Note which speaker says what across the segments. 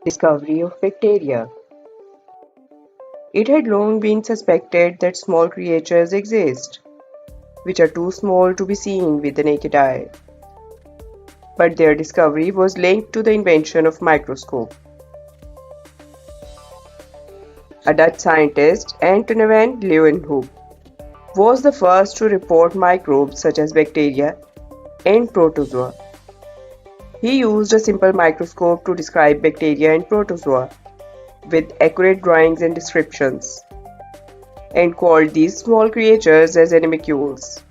Speaker 1: Discovery of bacteria. It had long been suspected that small creatures exist, which are too small to be seen with the naked eye. But their discovery was linked to the invention of microscope. A Dutch scientist, Anton van Leeuwenhoek, was the first to report microbes such as bacteria and protozoa. He used a simple microscope to describe bacteria and protozoa with accurate drawings and descriptions, and called these small creatures as animalcules.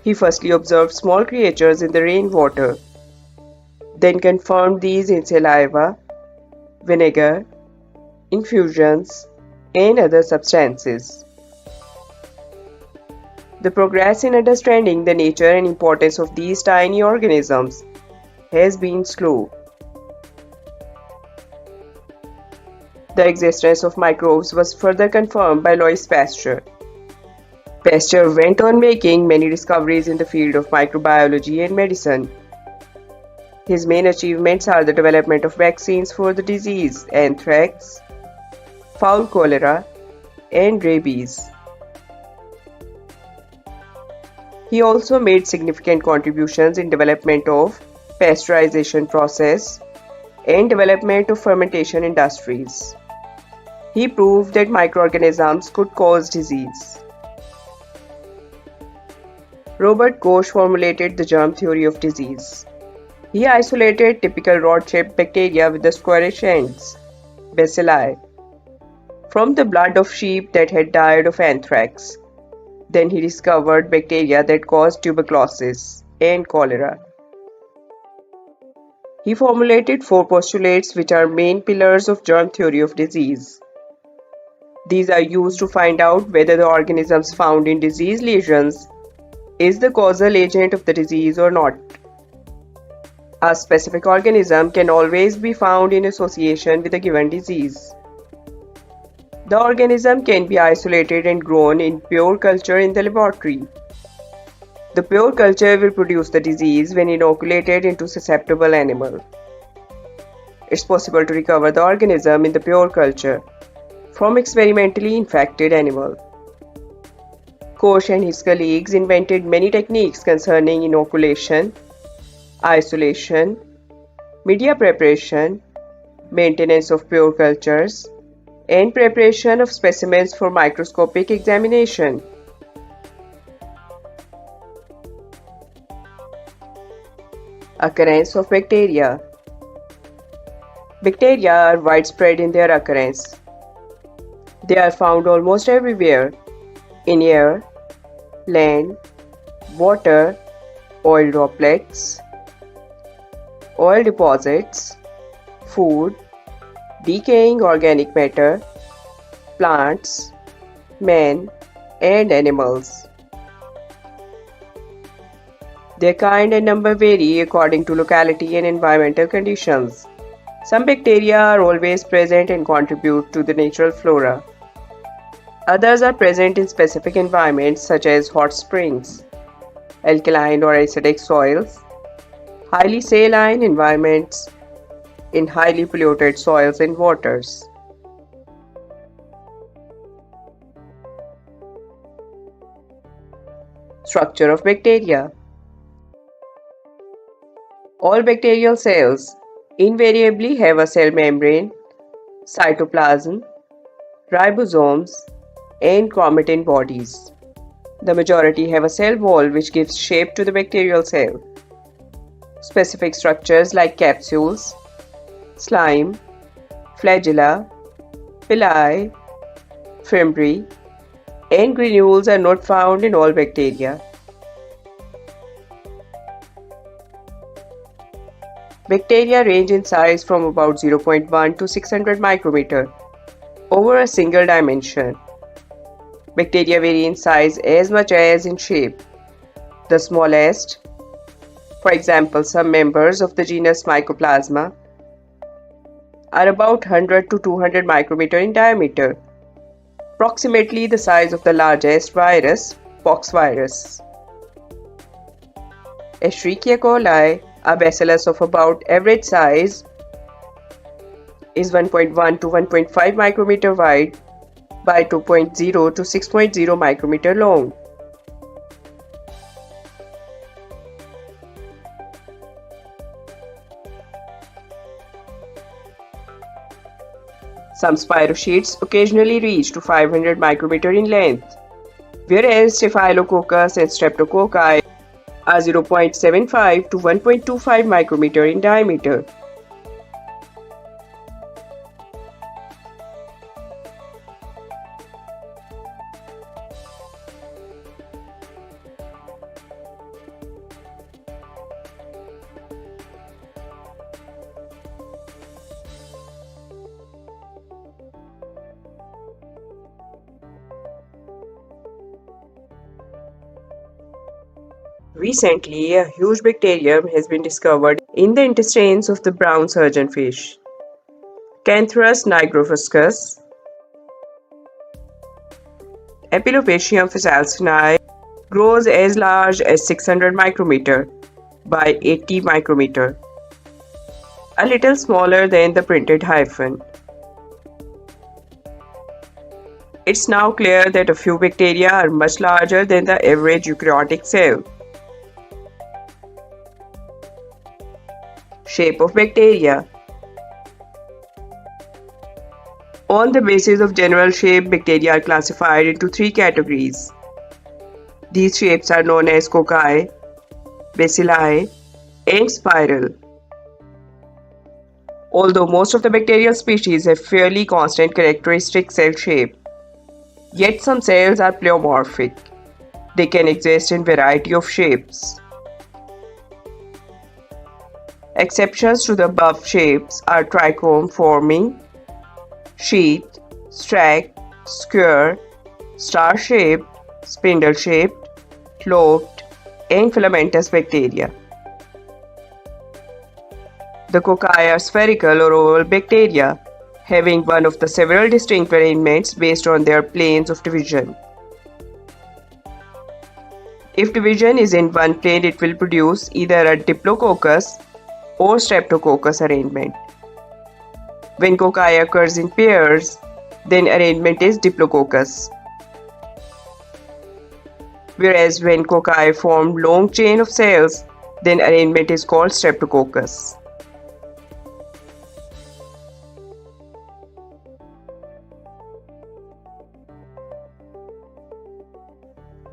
Speaker 1: He firstly observed small creatures in the rainwater, then confirmed these in saliva, vinegar, infusions, and other substances. The progress in understanding the nature and importance of these tiny organisms has been slow. The existence of microbes was further confirmed by Louis Pasteur. Pasteur went on making many discoveries in the field of microbiology and medicine. His main achievements are the development of vaccines for the disease anthrax, fowl cholera, and rabies. He also made significant contributions in development of pasteurization process and development of fermentation industries. He proved that microorganisms could cause disease. Robert Koch formulated the germ theory of disease. He isolated typical rod-shaped bacteria with the squarish ends, bacilli, from the blood of sheep that had died of anthrax. Then he discovered bacteria that caused tuberculosis and cholera. He formulated 4 postulates which are main pillars of germ theory of disease. These are used to find out whether the organisms found in disease lesions is the causal agent of the disease or not. A specific organism can always be found in association with a given disease. The organism can be isolated and grown in pure culture in the laboratory. The pure culture will produce the disease when inoculated into susceptible animal. It's possible to recover the organism in the pure culture from experimentally infected animal. Koch and his colleagues invented many techniques concerning inoculation, isolation, media preparation, maintenance of pure cultures, and preparation of specimens for microscopic examination. Occurrence of bacteria. Bacteria are widespread in their occurrence. They are found almost everywhere, in air, land, water, oil droplets, oil deposits, food, decaying organic matter, plants, men, and animals. Their kind and number vary according to locality and environmental conditions. Some bacteria are always present and contribute to the natural flora. Others are present in specific environments such as hot springs, alkaline or acidic soils, highly saline environments, in highly polluted soils and waters. Structure of bacteria. All bacterial cells invariably have a cell membrane, cytoplasm, ribosomes, and chromatin bodies. The majority have a cell wall which gives shape to the bacterial cell. Specific structures like capsules, slime, flagella, villi, fimbriae, and granules are not found in all bacteria. Bacteria range in size from about 0.1 to 600 micrometer over a single dimension. Bacteria vary in size as much as in shape. The smallest, for example, some members of the genus Mycoplasma, are about 100 to 200 micrometer in diameter, approximately the size of the largest virus, pox virus. Escherichia coli A bacillus of about average size is 1.1 to 1.5 micrometer wide by 2.0 to 6.0 micrometer long. Some spirochetes occasionally reach to 500 micrometer in length, whereas Staphylococcus and Streptococci are 0.75 to 1.25 micrometer in diameter. Recently, a huge bacterium has been discovered in the intestines of the brown surgeonfish, Cantharus nigrophuscus. Epilopatium physalcinae grows as large as 600 micrometer by 80 micrometer, a little smaller than the printed hyphen. It's now clear that a few bacteria are much larger than the average eukaryotic cell. Shape of bacteria. On the basis of general shape, bacteria are classified into three categories. These shapes are known as cocci, bacilli, and spiral. Although most of the bacterial species have fairly constant characteristic cell shape, yet some cells are pleomorphic. They can exist in variety of shapes. Exceptions to the above shapes are trichome forming, sheath, stack, square, star-shaped, spindle-shaped, lobed, and filamentous bacteria. The cocci are spherical or oval bacteria, having one of the several distinct arrangements based on their planes of division. If division is in one plane, it will produce either a diplococcus or streptococcus arrangement. When cocci occurs in pairs, then arrangement is diplococcus. Whereas when cocci form long chain of cells, then arrangement is called streptococcus.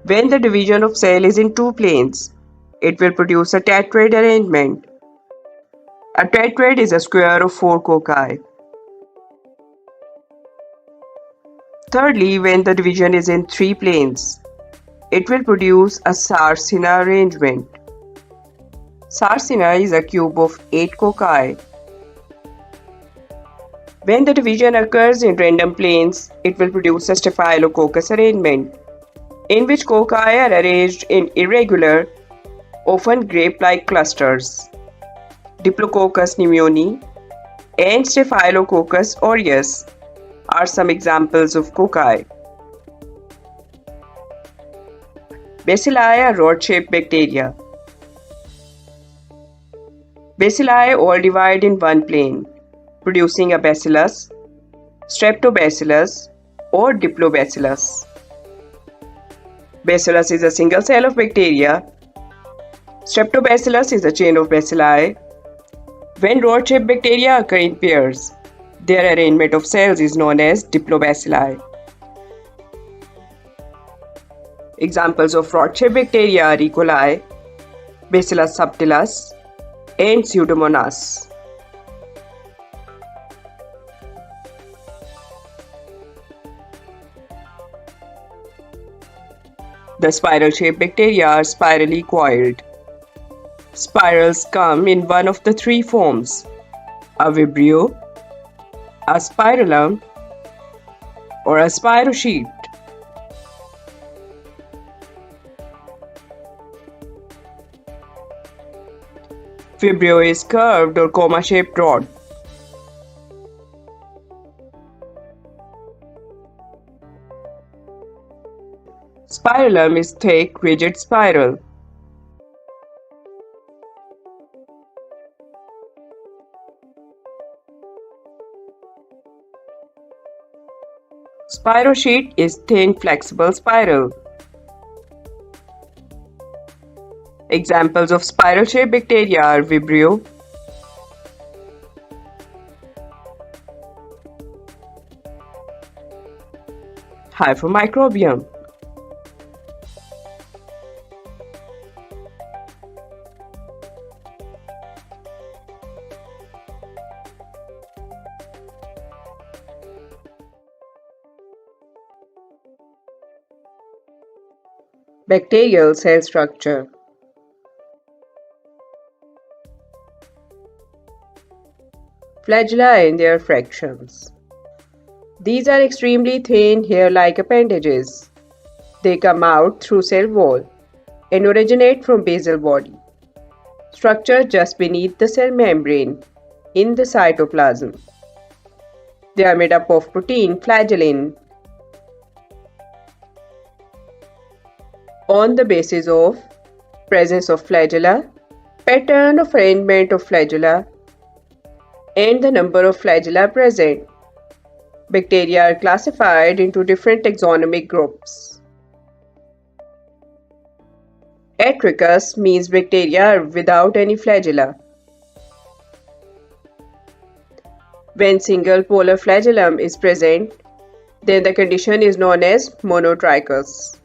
Speaker 1: When the division of cell is in two planes, it will produce a tetrad arrangement. A tetrad is a square of four cocci. Thirdly, when the division is in three planes, it will produce a Sarcina arrangement. Sarcina is a cube of 8 cocci. When the division occurs in random planes, it will produce a Staphylococcus arrangement, in which cocci are arranged in irregular, often grape-like clusters. Diplococcus pneumoniae and Staphylococcus aureus are some examples of cocci. Bacilli are rod-shaped bacteria. Bacilli all divide in one plane, producing a bacillus, streptobacillus, or diplobacillus. Bacillus is a single cell of bacteria. Streptobacillus is a chain of bacilli. When rod-shaped bacteria occur in pairs, their arrangement of cells is known as diplobacilli. Examples of rod-shaped bacteria are E. coli, Bacillus subtilis, and Pseudomonas. The spiral-shaped bacteria are spirally coiled. Spirals come in one of the three forms: a vibrio, a spirillum, or a spirochete. Vibrio is curved or comma-shaped rod. Spirillum is thick, rigid spiral. Spirosheet is thin flexible spiral. Examples of spiral-shaped bacteria are Vibrio, Hyphomicrobium. Bacterial cell structure. Flagella and their fractions. These are extremely thin hair-like appendages. They come out through cell wall and originate from basal body, structured just beneath the cell membrane in the cytoplasm. They are made up of protein flagellin. On the basis of presence of flagella, pattern of arrangement of flagella, and the number of flagella present, bacteria are classified into different taxonomic groups. Atricus means bacteria are without any flagella. When single polar flagellum is present, then the condition is known as monotrichous.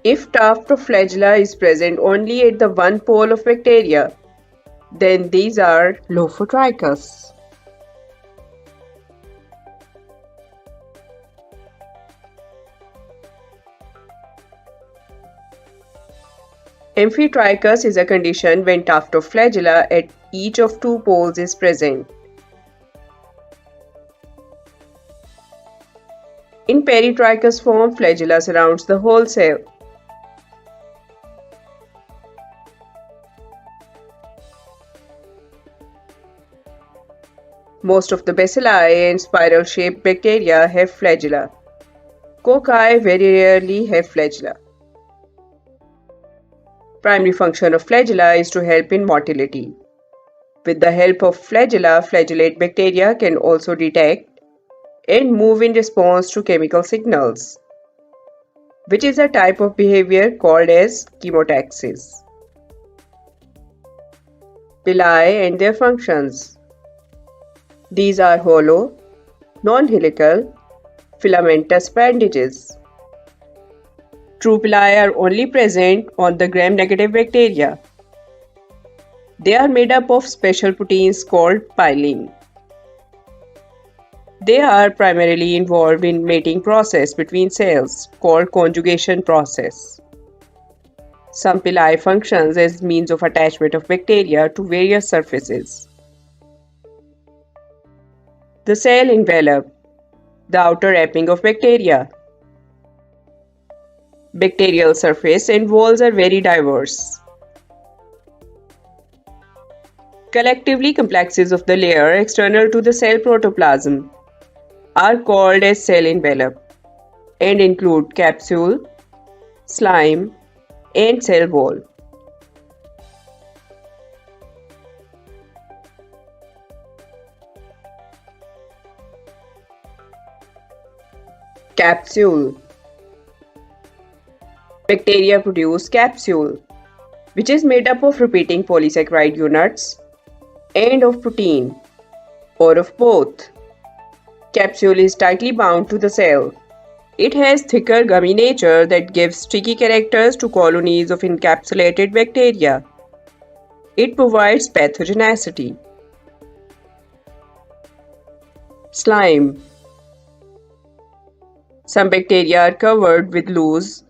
Speaker 1: If tuft of flagella is present only at the one pole of bacteria, then these are lophotrichous. Amphitrichous is a condition when tuft of flagella at each of two poles is present. In peritrichous form, flagella surrounds the whole cell. Most of the bacilli and spiral-shaped bacteria have flagella. Cocci very rarely have flagella. Primary function of flagella is to help in motility. With the help of flagella, flagellate bacteria can also detect and move in response to chemical signals, which is a type of behavior called as chemotaxis. Pili and their functions. These are hollow, non-helical, filamentous appendages. True pili are only present on the gram-negative bacteria. They are made up of special proteins called pilin. They are primarily involved in mating process between cells called conjugation process. Some pili functions as means of attachment of bacteria to various surfaces. The cell envelope, the outer wrapping of bacteria. Bacterial surface and walls are very diverse. Collectively, complexes of the layer external to the cell protoplasm are called as cell envelope and include capsule, slime, and cell wall. Capsule. Bacteria produce capsule, which is made up of repeating polysaccharide units and of protein, or of both. Capsule is tightly bound to the cell. It has thicker gummy nature that gives sticky characters to colonies of encapsulated bacteria. It provides pathogenicity. Slime. Some bacteria are covered with loose,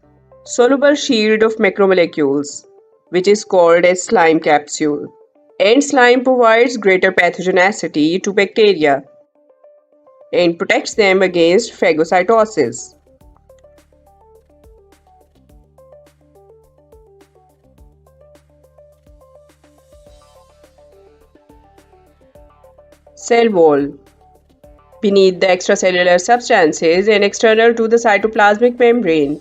Speaker 1: soluble shield of macromolecules, which is called as slime capsule. And slime provides greater pathogenicity to bacteria and protects them against phagocytosis. Cell wall. Beneath the extracellular substances and external to the cytoplasmic membrane,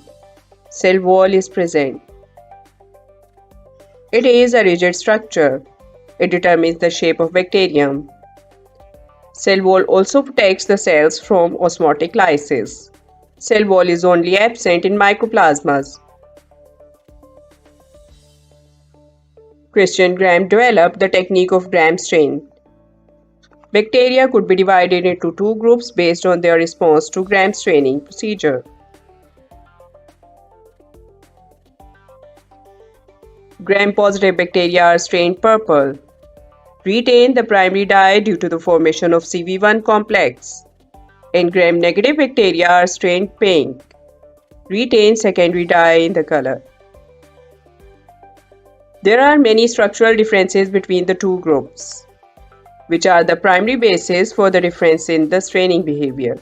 Speaker 1: cell wall is present. It is a rigid structure. It determines the shape of bacterium. Cell wall also protects the cells from osmotic lysis. Cell wall is only absent in mycoplasmas. Christian Graham developed the technique of Graham strain. Bacteria could be divided into two groups based on their response to Graham straining procedure. Gram-positive bacteria are stained purple, retain the primary dye due to the formation of CV1 complex, and gram-negative bacteria are stained pink, retain secondary dye in the color. There are many structural differences between the two groups, which are the primary basis for the difference in the staining behavior.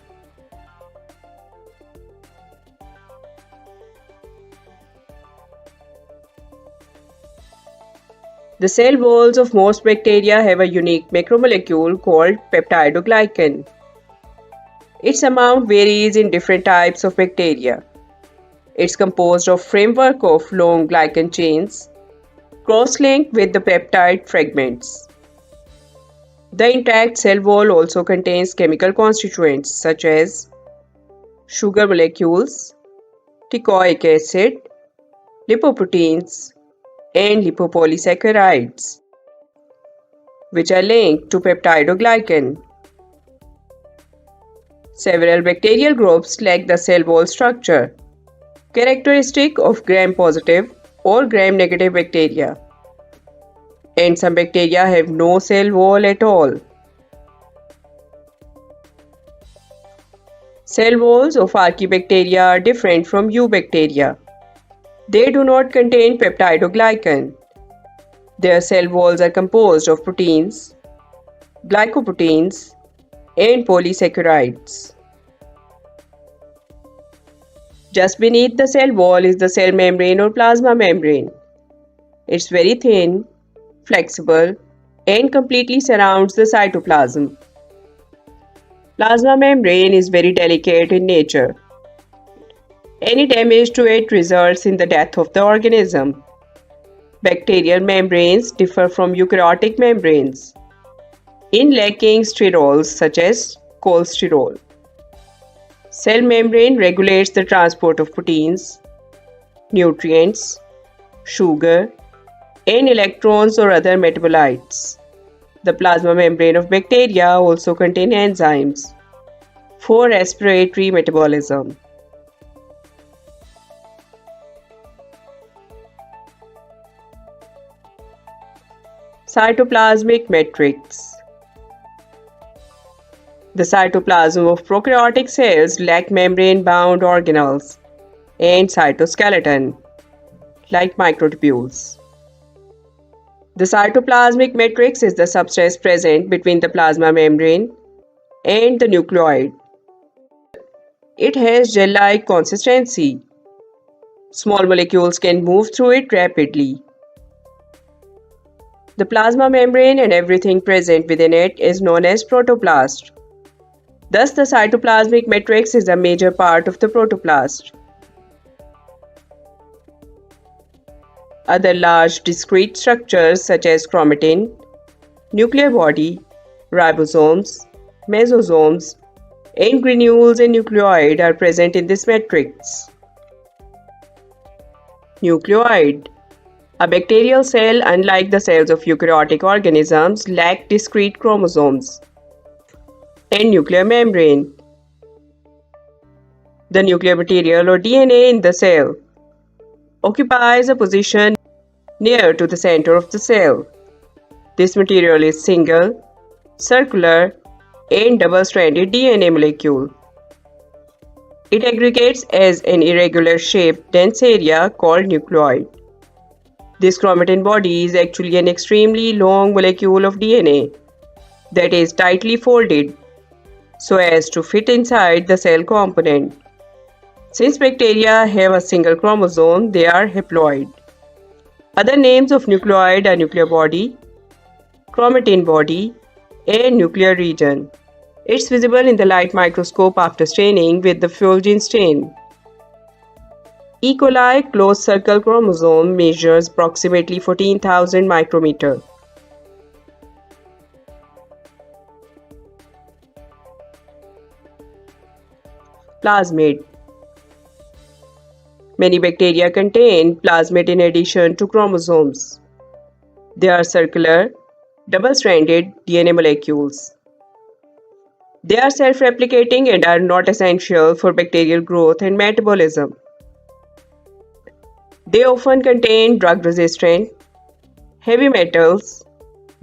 Speaker 1: The cell walls of most bacteria have a unique macromolecule called peptidoglycan. Its amount varies in different types of bacteria. It's composed of framework of long glycan chains, cross-linked with the peptide fragments. The intact cell wall also contains chemical constituents such as sugar molecules, teichoic acid, lipoproteins, and lipopolysaccharides, which are linked to peptidoglycan. Several bacterial groups lack the cell wall structure, characteristic of gram-positive or gram-negative bacteria, and some bacteria have no cell wall at all. Cell walls of archaebacteria are different from eubacteria. They do not contain peptidoglycan. Their cell walls are composed of proteins, glycoproteins, and polysaccharides. Just beneath the cell wall is the cell membrane or plasma membrane. It's very thin, flexible, and completely surrounds the cytoplasm. Plasma membrane is very delicate in nature. Any damage to it results in the death of the organism. Bacterial membranes differ from eukaryotic membranes in lacking sterols such as cholesterol. Cell membrane regulates the transport of proteins, nutrients, sugar, and electrons or other metabolites. The plasma membrane of bacteria also contains enzymes for respiratory metabolism. Cytoplasmic matrix. The cytoplasm of prokaryotic cells lack membrane-bound organelles and cytoskeleton, like microtubules. The cytoplasmic matrix is the substance present between the plasma membrane and the nucleoid. It has gel-like consistency. Small molecules can move through it rapidly. The plasma membrane and everything present within it is known as protoplast. Thus, the cytoplasmic matrix is a major part of the protoplast. Other large discrete structures such as chromatin, nuclear body, ribosomes, mesosomes, and granules and nucleoid are present in this matrix. Nucleoid. A bacterial cell, unlike the cells of eukaryotic organisms, lack discrete chromosomes and nuclear membrane. The nuclear material or DNA in the cell occupies a position near to the center of the cell. This material is single, circular, and double-stranded DNA molecule. It aggregates as an irregular shaped dense area called nucleoid. This chromatin body is actually an extremely long molecule of DNA that is tightly folded so as to fit inside the cell component. Since bacteria have a single chromosome, they are haploid. Other names of nucleoid are nuclear body, chromatin body, and nuclear region. It's visible in the light microscope after staining with the Fulgin stain. E. coli closed circle chromosome measures approximately 14,000 micrometers. Plasmid. Many bacteria contain plasmid in addition to chromosomes. They are circular, double-stranded DNA molecules. They are self-replicating and are not essential for bacterial growth and metabolism. They often contain drug-resistant, heavy metals,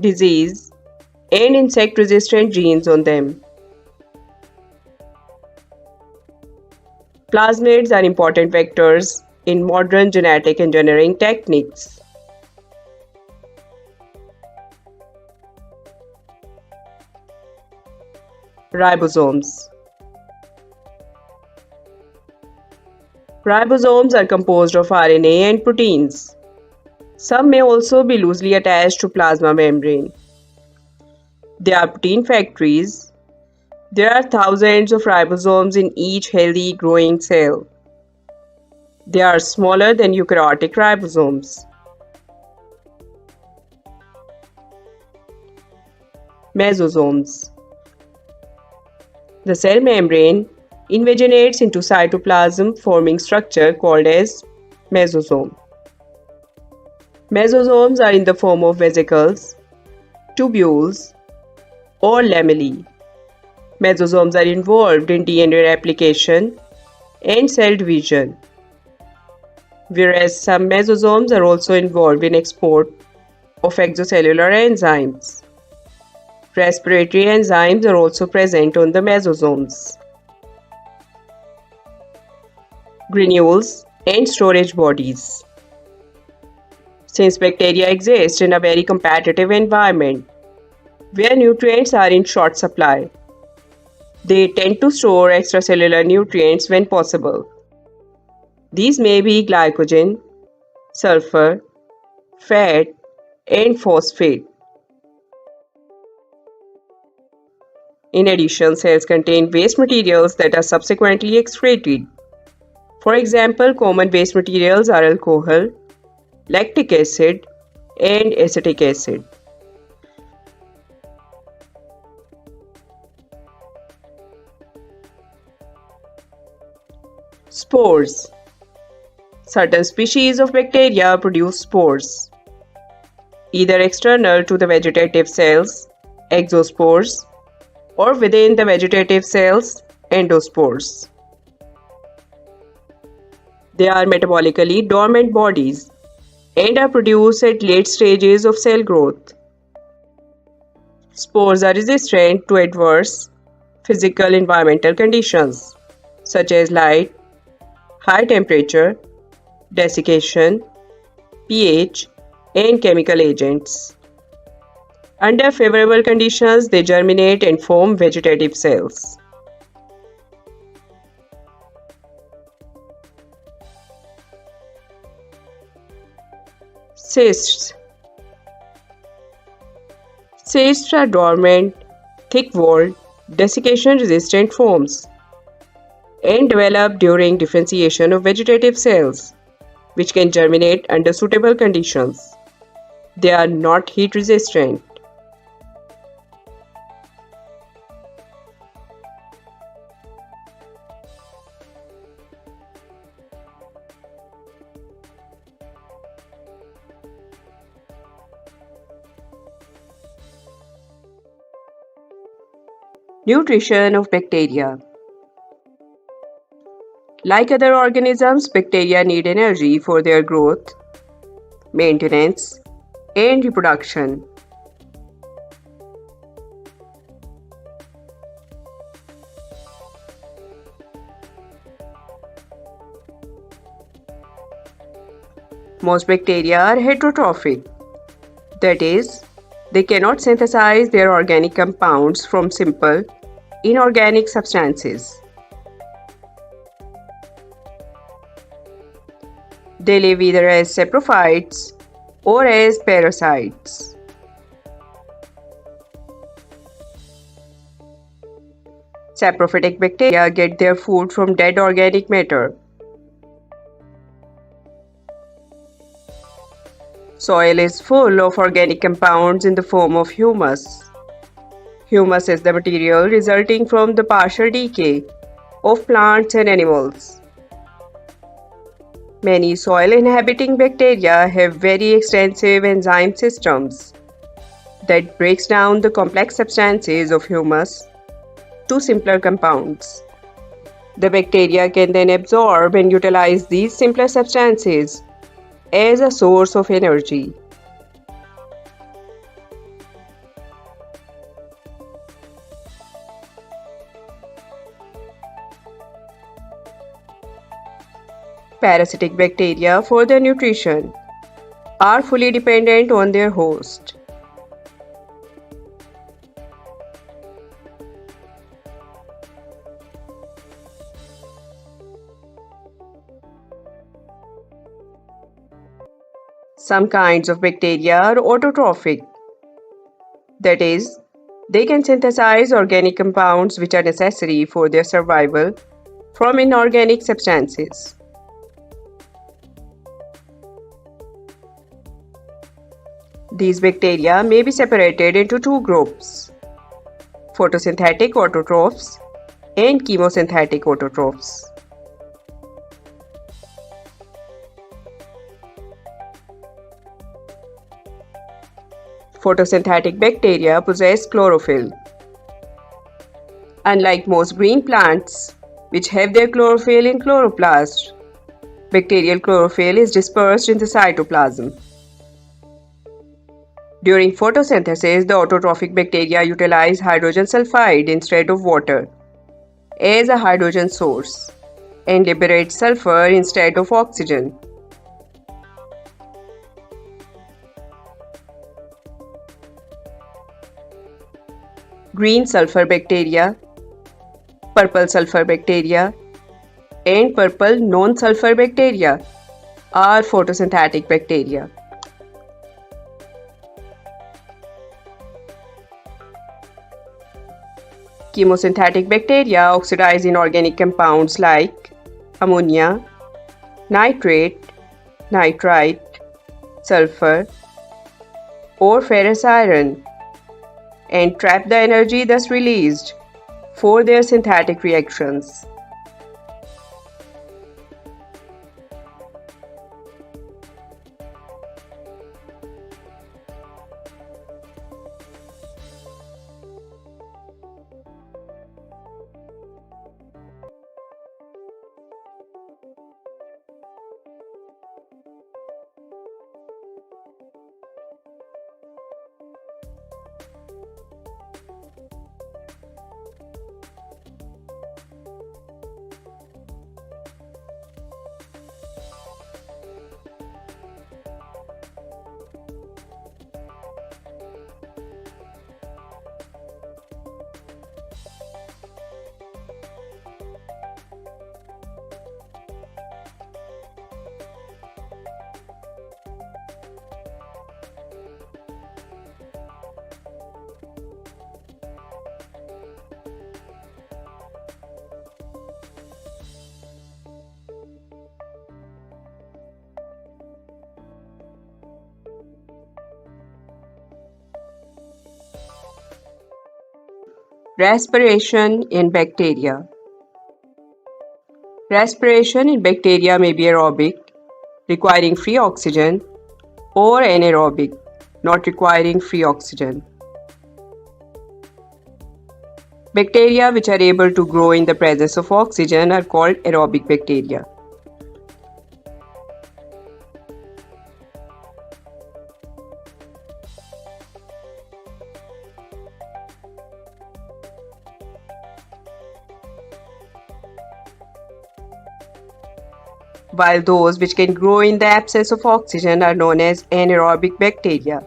Speaker 1: disease, and insect-resistant genes on them. Plasmids are important vectors in modern genetic engineering techniques. Ribosomes. Ribosomes are composed of RNA and proteins. Some may also be loosely attached to plasma membrane. They are protein factories. There are thousands of ribosomes in each healthy growing cell. They are smaller than eukaryotic ribosomes. Mesosomes. The cell membrane invaginates into cytoplasm, forming structure called as mesosome. Mesosomes are in the form of vesicles, tubules, or lamellae. Mesosomes are involved in DNA replication and cell division, whereas some mesosomes are also involved in export of extracellular enzymes. Respiratory enzymes are also present on the mesosomes. Granules and storage bodies. Since bacteria exist in a very competitive environment where nutrients are in short supply, they tend to store extracellular nutrients when possible. These may be glycogen, sulfur, fat, and phosphate. In addition, cells contain waste materials that are subsequently excreted. For example, common waste materials are alcohol, lactic acid, and acetic acid. Spores. Certain species of bacteria produce spores, either external to the vegetative cells, exospores, or within the vegetative cells, endospores. They are metabolically dormant bodies and are produced at late stages of cell growth. Spores are resistant to adverse physical environmental conditions such as light, high temperature, desiccation, pH, and chemical agents. Under favorable conditions, they germinate and form vegetative cells. Cysts. Cysts are dormant, thick-walled, desiccation-resistant forms and develop during differentiation of vegetative cells, which can germinate under suitable conditions. They are not heat-resistant. Nutrition of bacteria. Like other organisms, bacteria need energy for their growth, maintenance, and reproduction. Most bacteria are heterotrophic, that is, they cannot synthesize their organic compounds from simple, inorganic substances. They live either as saprophytes or as parasites. Saprophytic bacteria get their food from dead organic matter. Soil is full of organic compounds in the form of humus. Humus is the material resulting from the partial decay of plants and animals. Many soil-inhabiting bacteria have very extensive enzyme systems that breaks down the complex substances of humus to simpler compounds. The bacteria can then absorb and utilize these simpler substances as a source of energy. Parasitic bacteria, for their nutrition, are fully dependent on their host. Some kinds of bacteria are autotrophic, that is, they can synthesize organic compounds which are necessary for their survival from inorganic substances. These bacteria may be separated into two groups: photosynthetic autotrophs and chemosynthetic autotrophs. Photosynthetic bacteria possess chlorophyll. Unlike most green plants, which have their chlorophyll in chloroplast, bacterial chlorophyll is dispersed in the cytoplasm. During photosynthesis, the autotrophic bacteria utilize hydrogen sulfide instead of water as a hydrogen source and liberate sulfur instead of oxygen. Green sulfur bacteria, purple sulfur bacteria, and purple non-sulfur bacteria are photosynthetic bacteria. Chemosynthetic bacteria oxidize inorganic compounds like ammonia, nitrate, nitrite, sulfur, or ferrous iron and trap the energy thus released for their synthetic reactions. Respiration in bacteria. Respiration in bacteria may be aerobic, requiring free oxygen, or anaerobic, not requiring free oxygen. Bacteria which are able to grow in the presence of oxygen are called aerobic bacteria. While those which can grow in the absence of oxygen are known as anaerobic bacteria.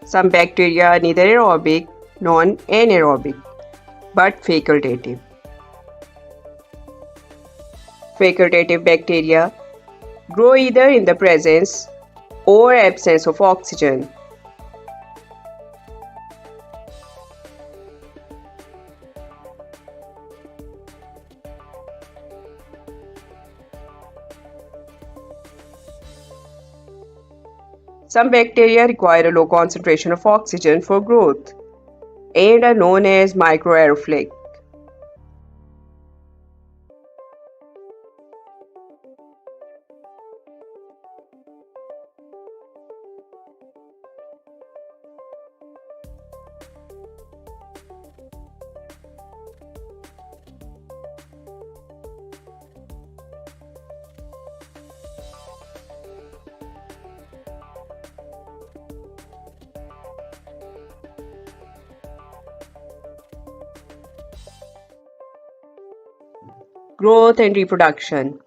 Speaker 1: Some bacteria are neither aerobic nor anaerobic, but facultative. Facultative bacteria grow either in the presence or absence of oxygen. Some bacteria require a low concentration of oxygen for growth and are known as microaerophilic. Growth and reproduction.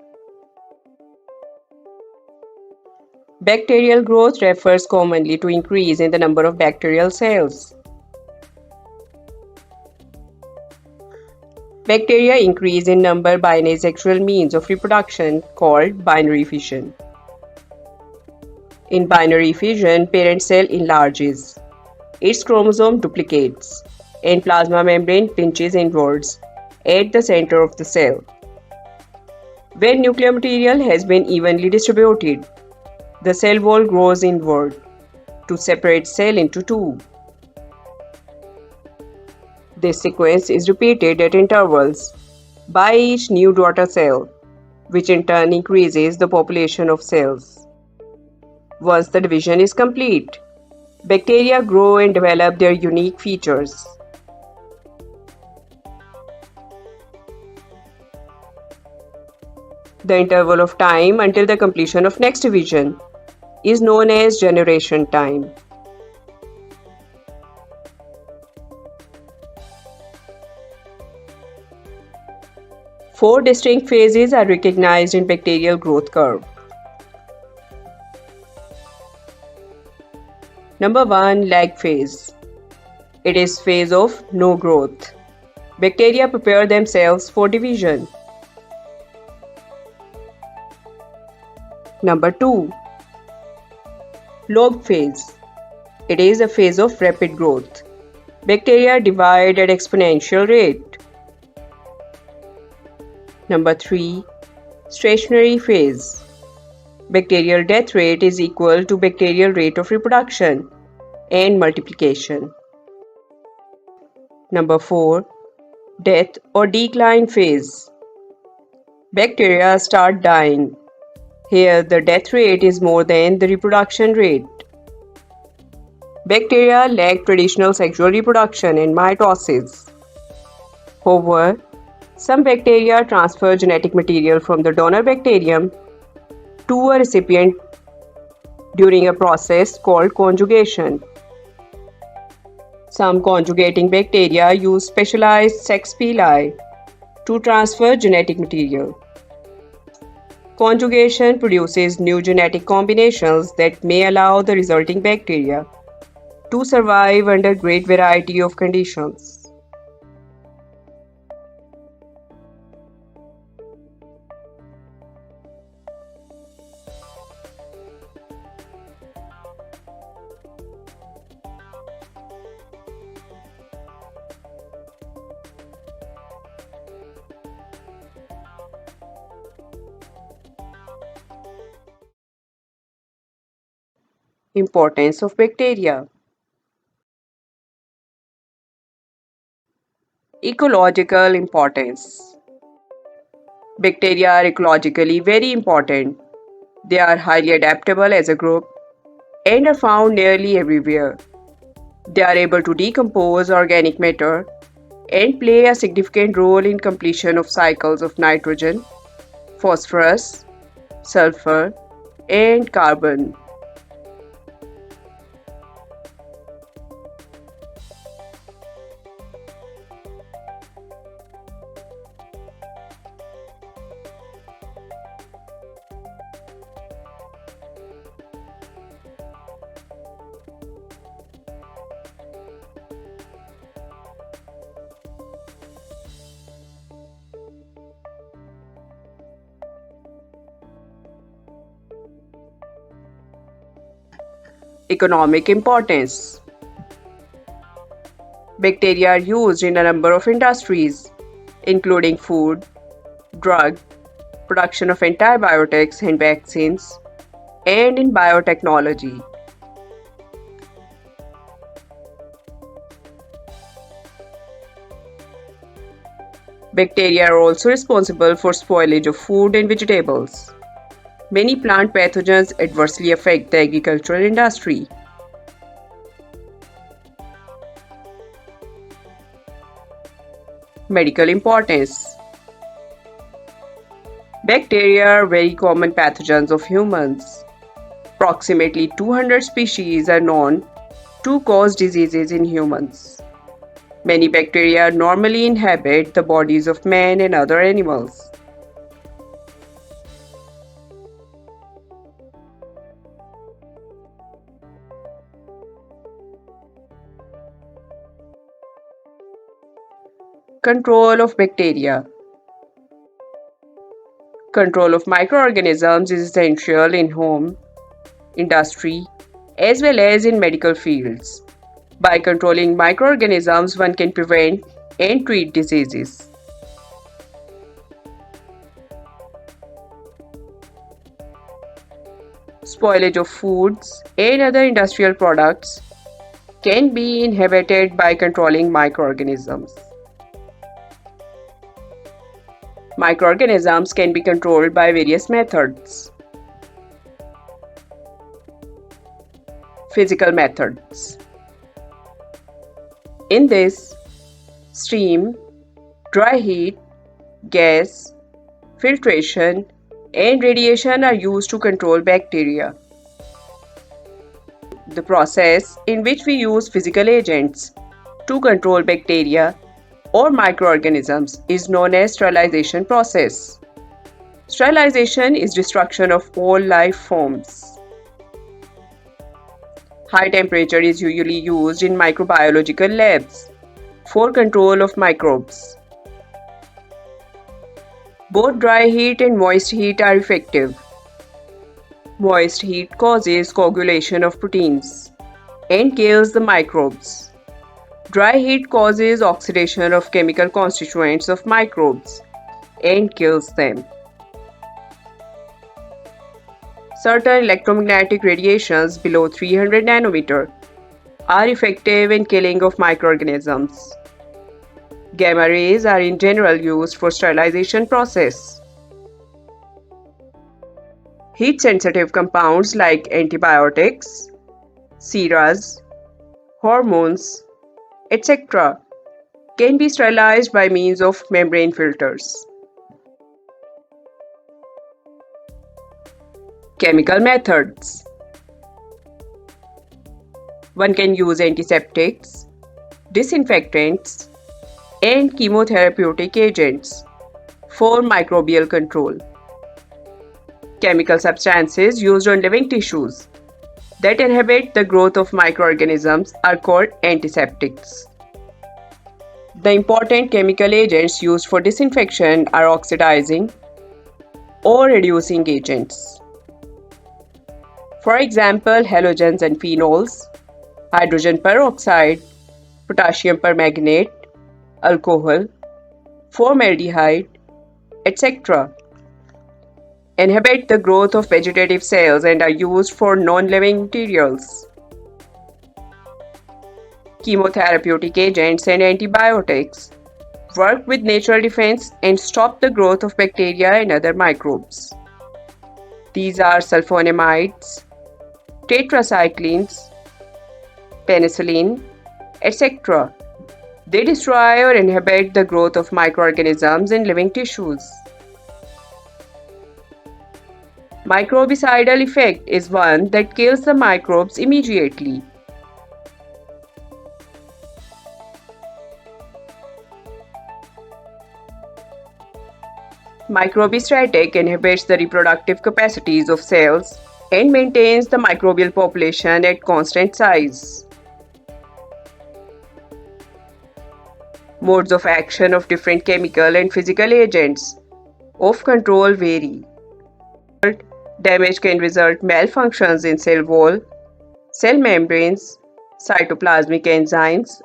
Speaker 1: Bacterial growth refers commonly to increase in the number of bacterial cells. Bacteria increase in number by an asexual means of reproduction called binary fission. In binary fission, parent cell enlarges, its chromosome duplicates, and plasma membrane pinches inwards at the center of the cell. When nuclear material has been evenly distributed, the cell wall grows inward to separate cell into two. This sequence is repeated at intervals by each new daughter cell, which in turn increases the population of cells. Once the division is complete, bacteria grow and develop their unique features. The interval of time until the completion of next division is known as generation time. Four distinct phases are recognized in bacterial growth curve. Number 1. Lag phase. It is phase of no growth. Bacteria prepare themselves for division. Number 2. Log phase. It is a phase of rapid growth. Bacteria divide at exponential rate. Number 3. Stationary phase. Bacterial death rate is equal to bacterial rate of reproduction and multiplication. Number 4. Death or decline phase. Bacteria start dying. Here the death rate is more than the reproduction rate. Bacteria lack traditional sexual reproduction and mitosis. However, some bacteria transfer genetic material from the donor bacterium to a recipient during a process called conjugation. Some conjugating bacteria use specialized sex pili to transfer genetic material. Conjugation produces new genetic combinations that may allow the resulting bacteria to survive under great variety of conditions. Importance of bacteria. Ecological importance. Bacteria are ecologically very important. They are highly adaptable as a group and are found nearly everywhere. They are able to decompose organic matter and play a significant role in completion of cycles of nitrogen, phosphorus, sulfur, and carbon. Economic importance. Bacteria are used in a number of industries, including food, drug, production of antibiotics and vaccines, and in biotechnology. Bacteria are also responsible for spoilage of food and vegetables. Many plant pathogens adversely affect the agricultural industry. Medical importance. Bacteria are very common pathogens of humans. Approximately 200 species are known to cause diseases in humans. Many bacteria normally inhabit the bodies of man and other animals. Control of bacteria. Control of microorganisms is essential in home, industry, as well as in medical fields. By controlling microorganisms, one can prevent and treat diseases. Spoilage of foods and other industrial products can be inhibited by controlling microorganisms. Microorganisms can be controlled by various methods. Physical methods. In this, steam, dry heat, gas, filtration, and radiation are used to control bacteria. The process in which we use physical agents to control bacteria or microorganisms is known as sterilization process. Sterilization is destruction of all life forms. High temperature is usually used in microbiological labs for control of microbes. Both dry heat and moist heat are effective. Moist heat causes coagulation of proteins and kills the microbes. Dry heat causes oxidation of chemical constituents of microbes and kills them. Certain electromagnetic radiations below 300 nanometer are effective in killing of microorganisms. Gamma rays are in general used for sterilization process. Heat-sensitive compounds like antibiotics, serums, hormones, etc. can be sterilized by means of membrane filters. Chemical methods. One can use antiseptics, disinfectants, and chemotherapeutic agents for microbial control. Chemical substances used on living tissues that inhibit the growth of microorganisms are called antiseptics. The important chemical agents used for disinfection are oxidizing or reducing agents. For example, halogens and phenols, hydrogen peroxide, potassium permanganate, alcohol, formaldehyde, etc. inhibit the growth of vegetative cells and are used for non-living materials. Chemotherapeutic agents and antibiotics work with natural defense and stop the growth of bacteria and other microbes. These are sulfonamides, tetracyclines, penicillin, etc. They destroy or inhibit the growth of microorganisms in living tissues. Microbicidal effect is one that kills the microbes immediately. Microbistatic inhibits the reproductive capacities of cells and maintains the microbial population at constant size. Modes of action of different chemical and physical agents of control vary. Damage can result malfunctions in cell wall, cell membranes, cytoplasmic enzymes,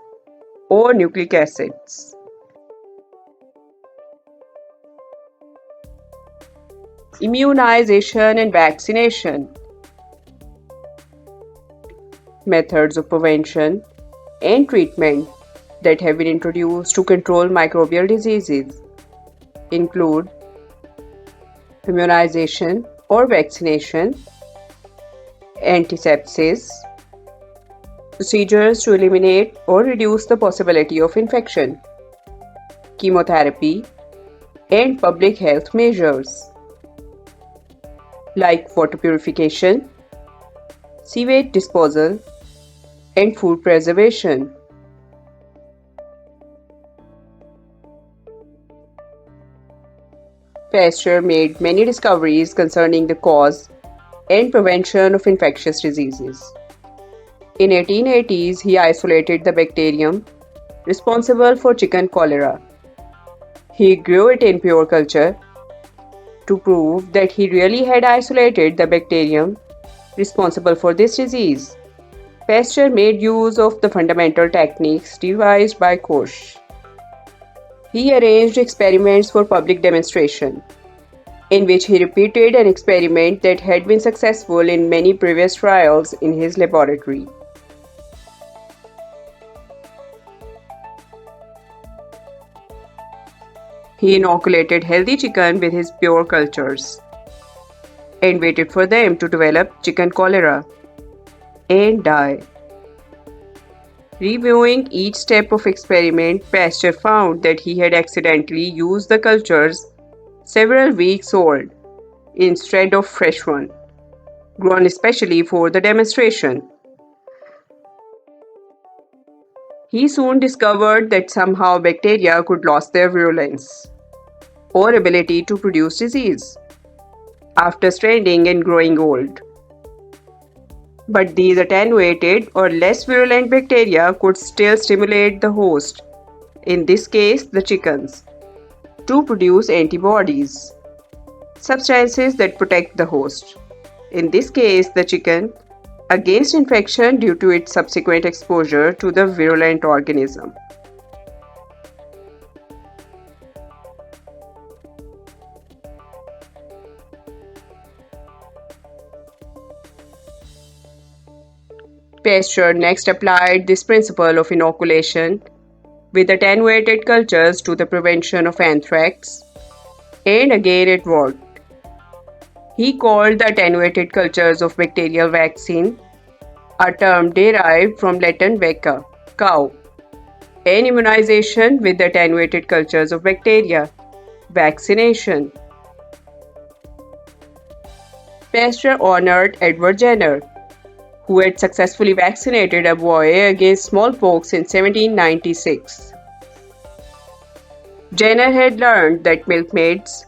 Speaker 1: or nucleic acids. Immunization and vaccination. Methods of prevention and treatment that have been introduced to control microbial diseases include immunization or vaccination, antisepsis, procedures to eliminate or reduce the possibility of infection, chemotherapy, and public health measures like water purification, sewage disposal, and food preservation. Pasteur made many discoveries concerning the cause and prevention of infectious diseases. In 1880s, he isolated the bacterium responsible for chicken cholera. He grew it in pure culture to prove that he really had isolated the bacterium responsible for this disease. Pasteur made use of the fundamental techniques devised by Koch. He arranged experiments for public demonstration, in which he repeated an experiment that had been successful in many previous trials in his laboratory. He inoculated healthy chicken with his pure cultures and waited for them to develop chicken cholera and die. Reviewing each step of experiment, Pasteur found that he had accidentally used the cultures several weeks old instead of fresh one, grown especially for the demonstration. He soon discovered that somehow bacteria could lose their virulence or ability to produce disease after stranding and growing old. But these attenuated or less virulent bacteria could still stimulate the host, in this case the chickens, to produce antibodies, substances that protect the host, in this case the chicken, against infection due to its subsequent exposure to the virulent organism. Pasteur next applied this principle of inoculation with attenuated cultures to the prevention of anthrax, and again it worked. He called the attenuated cultures of bacterial vaccine, a term derived from Latin vacca, cow, and immunization with the attenuated cultures of bacteria, vaccination. Pasteur honored Edward Jenner, who had successfully vaccinated a boy against smallpox in 1796. Jenner had learned that milkmaids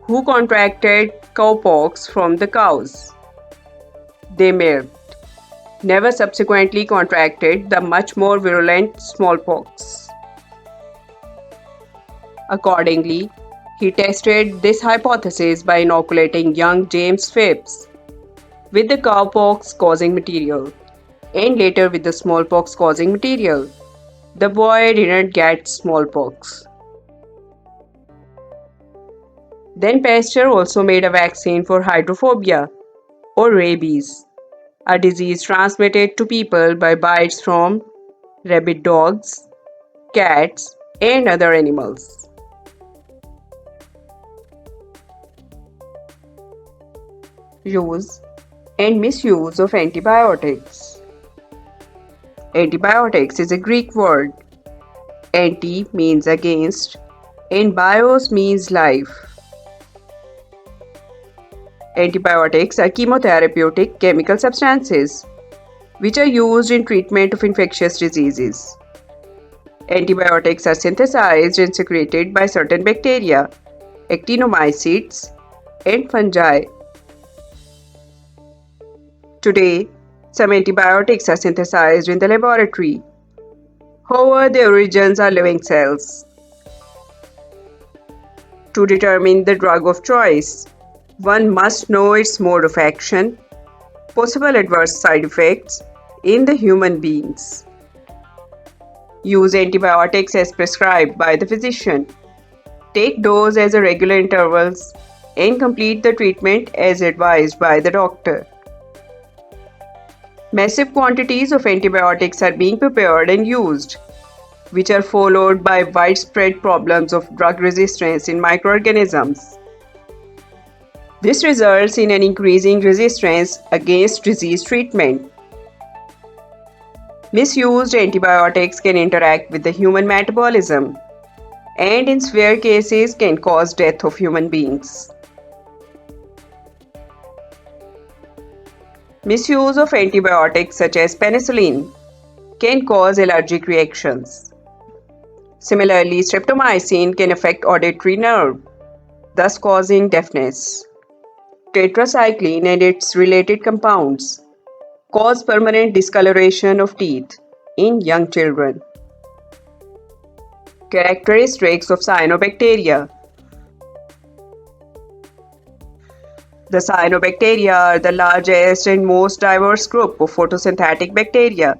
Speaker 1: who contracted cowpox from the cows they milked never subsequently contracted the much more virulent smallpox. Accordingly, he tested this hypothesis by inoculating young James Phipps with the cowpox causing material and later with the smallpox causing material. The boy didn't get smallpox. Then Pasteur also made a vaccine for hydrophobia or rabies, a disease transmitted to people by bites from rabid dogs, cats, and other animals. Use and misuse of antibiotics. Antibiotics is a Greek word. Anti means against and bios means life. Antibiotics are chemotherapeutic chemical substances which are used in treatment of infectious diseases. Antibiotics are synthesized and secreted by certain bacteria, actinomycetes, and fungi. Today, some antibiotics are synthesized in the laboratory. However, their origins are living cells. To determine the drug of choice, one must know its mode of action, possible adverse side effects, in the human beings. Use antibiotics as prescribed by the physician. Take dose as a regular intervals and complete the treatment as advised by the doctor. Massive quantities of antibiotics are being prepared and used, which are followed by widespread problems of drug resistance in microorganisms. This results in an increasing resistance against disease treatment. Misused antibiotics can interact with the human metabolism and in severe cases can cause death of human beings. Misuse of antibiotics such as penicillin can cause allergic reactions. Similarly, streptomycin can affect auditory nerve, thus causing deafness. Tetracycline and its related compounds cause permanent discoloration of teeth in young children. Characteristics of cyanobacteria. The cyanobacteria are the largest and most diverse group of photosynthetic bacteria,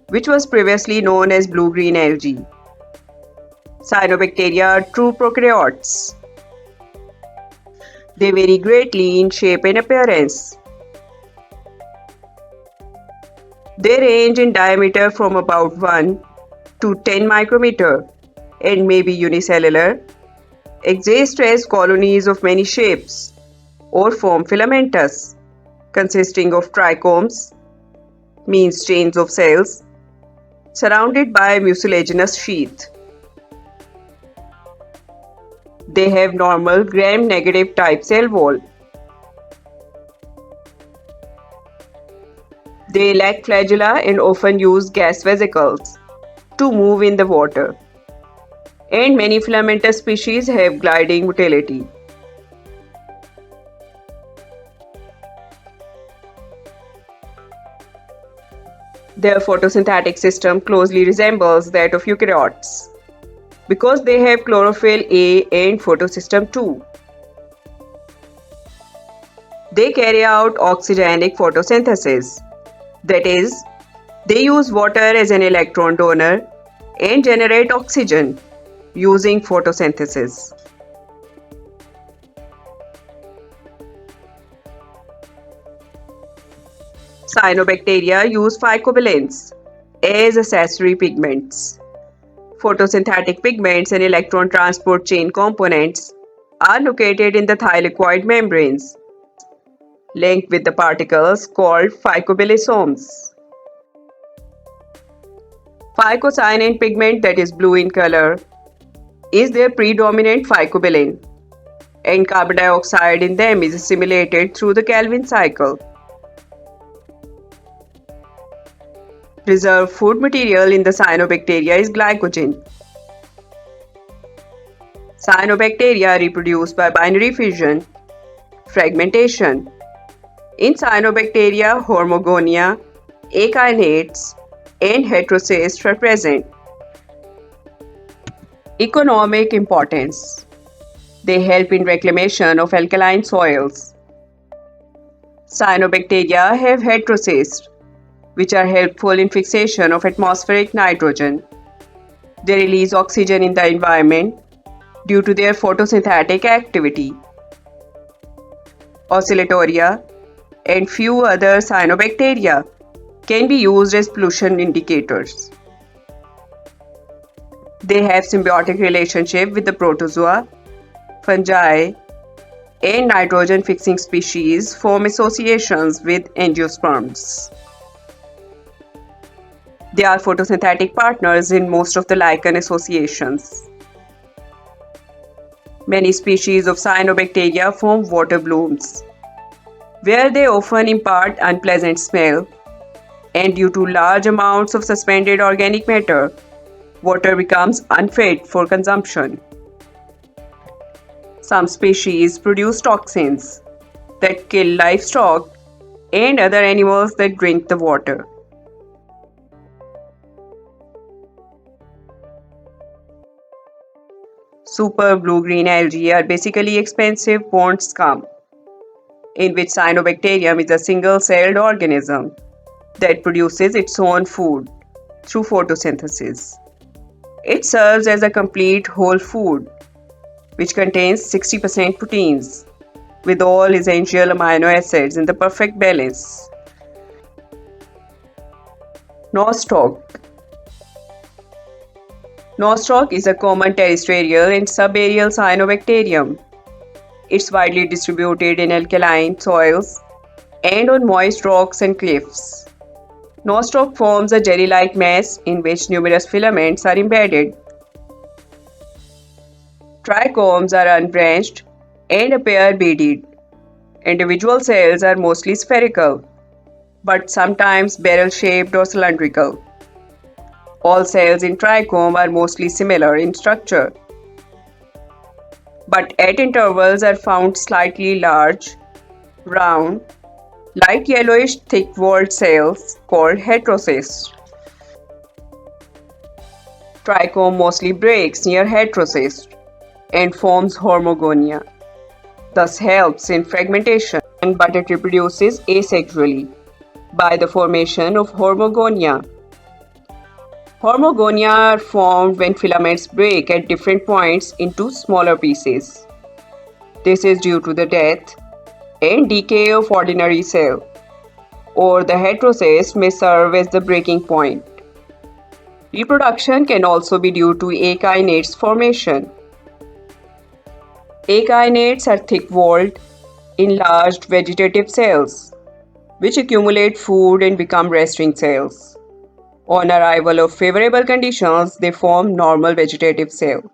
Speaker 1: which was previously known as blue-green algae. Cyanobacteria are true prokaryotes. They vary greatly in shape and appearance. They range in diameter from about 1 to 10 micrometer and may be unicellular, exist as colonies of many shapes, or form filamentous, consisting of trichomes, means chains of cells, surrounded by a mucilaginous sheath. They have normal gram-negative type cell wall. They lack flagella and often use gas vesicles to move in the water. And many filamentous species have gliding motility. Their photosynthetic system closely resembles that of eukaryotes because they have chlorophyll A and photosystem II. They carry out oxygenic photosynthesis, that is, they use water as an electron donor and generate oxygen using photosynthesis. Cyanobacteria use phycobilins as accessory pigments. Photosynthetic pigments and electron transport chain components are located in the thylakoid membranes, linked with the particles called phycobilisomes. Phycocyanin pigment, that is blue in color, is their predominant phycobilin, and carbon dioxide in them is assimilated through the Calvin cycle. Reserved food material in the cyanobacteria is glycogen. Cyanobacteria reproduce by binary fission, fragmentation. In cyanobacteria, hormogonia, akinates, and heterocysts are present. Economic importance. They help in reclamation of alkaline soils. Cyanobacteria have heterocysts, which are helpful in fixation of atmospheric nitrogen. They release oxygen in the environment due to their photosynthetic activity. Oscillatoria and few other cyanobacteria can be used as pollution indicators. They have symbiotic relationship with the protozoa, fungi, and nitrogen-fixing species form associations with angiosperms. They are photosynthetic partners in most of the lichen associations. Many species of cyanobacteria form water blooms, where they often impart unpleasant smell, and due to large amounts of suspended organic matter, water becomes unfit for consumption. Some species produce toxins that kill livestock and other animals that drink the water. Super blue-green algae are basically expensive pond scum, in which cyanobacterium is a single-celled organism. that produces its own food through photosynthesis. It serves as a complete whole food, which contains 60% proteins, with all essential amino acids in the perfect balance. Nostoc. Nostoc is a common terrestrial and subaerial cyanobacterium. It's widely distributed in alkaline soils and on moist rocks and cliffs. Nostoc forms a jelly-like mass in which numerous filaments are embedded. Trichomes are unbranched and appear beaded. Individual cells are mostly spherical, but sometimes barrel-shaped or cylindrical. All cells in trichome are mostly similar in structure, but at intervals are found slightly large, round, light yellowish thick-walled cells called heterocysts. Trichome mostly breaks near heterocyst and forms hormogonia, thus helps in fragmentation, but it reproduces asexually by the formation of hormogonia. Hormogonia are formed when filaments break at different points into smaller pieces. This is due to the death and decay of ordinary cell, or the heterocyst may serve as the breaking point. Reproduction can also be due to akinates formation. Akinates are thick-walled, enlarged vegetative cells, which accumulate food and become resting cells. On arrival of favorable conditions, they form normal vegetative cells.